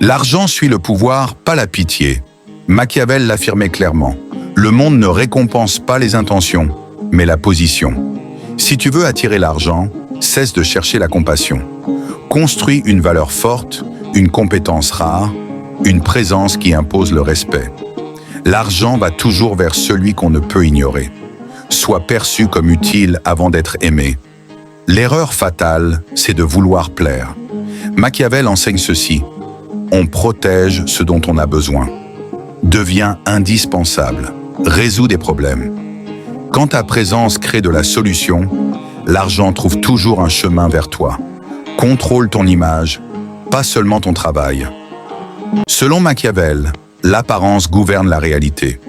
L'argent suit le pouvoir, pas la pitié. Machiavel l'affirmait clairement. Le monde ne récompense pas les intentions, mais la position. Si tu veux attirer l'argent, cesse de chercher la compassion. Construis une valeur forte, une compétence rare, une présence qui impose le respect. L'argent va toujours vers celui qu'on ne peut ignorer. Sois perçu comme utile avant d'être aimé. L'erreur fatale, c'est de vouloir plaire. Machiavel enseigne ceci. On protège ce dont on a besoin. Deviens indispensable. Résous des problèmes. Quand ta présence crée de la solution, l'argent trouve toujours un chemin vers toi. Contrôle ton image, pas seulement ton travail. Selon Machiavel, l'apparence gouverne la réalité.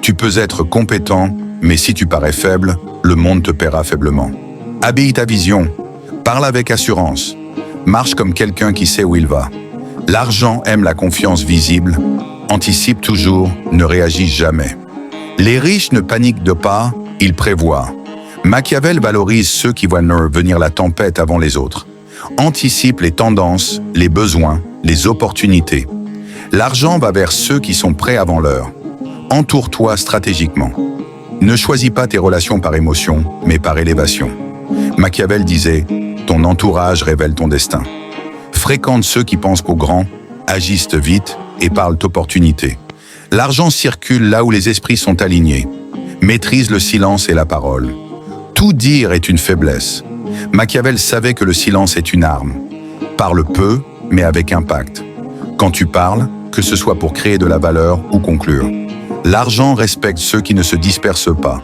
Tu peux être compétent, mais si tu parais faible, le monde te paiera faiblement. Habille ta vision, parle avec assurance, marche comme quelqu'un qui sait où il va. L'argent aime la confiance visible, anticipe toujours, ne réagit jamais. Les riches ne paniquent pas, ils prévoient. Machiavel valorise ceux qui voient venir la tempête avant les autres. Anticipe les tendances, les besoins, les opportunités. L'argent va vers ceux qui sont prêts avant l'heure. Entoure-toi stratégiquement. Ne choisis pas tes relations par émotion, mais par élévation. Machiavel disait « Ton entourage révèle ton destin ». Fréquente ceux qui pensent qu'au grand, agissent vite et parlent d'opportunités. L'argent circule là où les esprits sont alignés. Maîtrise le silence et la parole. Tout dire est une faiblesse. Machiavel savait que le silence est une arme. Parle peu, mais avec impact. Quand tu parles, que ce soit pour créer de la valeur ou conclure. L'argent respecte ceux qui ne se dispersent pas.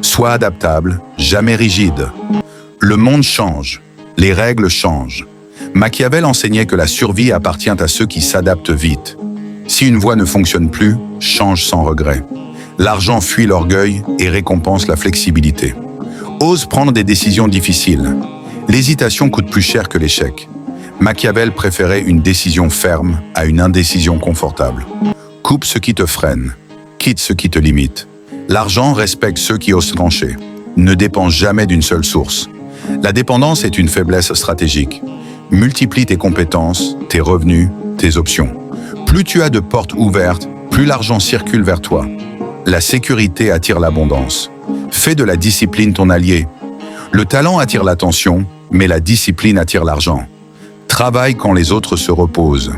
Sois adaptable, jamais rigide. Le monde change, les règles changent. Machiavel enseignait que la survie appartient à ceux qui s'adaptent vite. Si une voie ne fonctionne plus, change sans regret. L'argent fuit l'orgueil et récompense la flexibilité. Ose prendre des décisions difficiles. L'hésitation coûte plus cher que l'échec. Machiavel préférait une décision ferme à une indécision confortable. Coupe ce qui te freine, quitte ce qui te limite. L'argent respecte ceux qui osent trancher. Ne dépense jamais d'une seule source. La dépendance est une faiblesse stratégique. Multiplie tes compétences, tes revenus, tes options. Plus tu as de portes ouvertes, plus l'argent circule vers toi. La sécurité attire l'abondance. Fais de la discipline ton allié. Le talent attire l'attention, mais la discipline attire l'argent. Travaille quand les autres se reposent.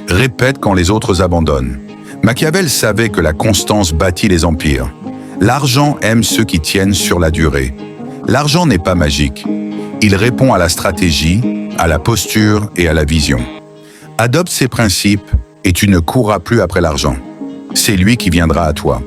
Répète quand les autres abandonnent. Machiavel savait que la constance bâtit les empires. L'argent aime ceux qui tiennent sur la durée. L'argent n'est pas magique. Il répond à la stratégie, à la posture et à la vision. Adopte ces principes et tu ne courras plus après l'argent. C'est lui qui viendra à toi.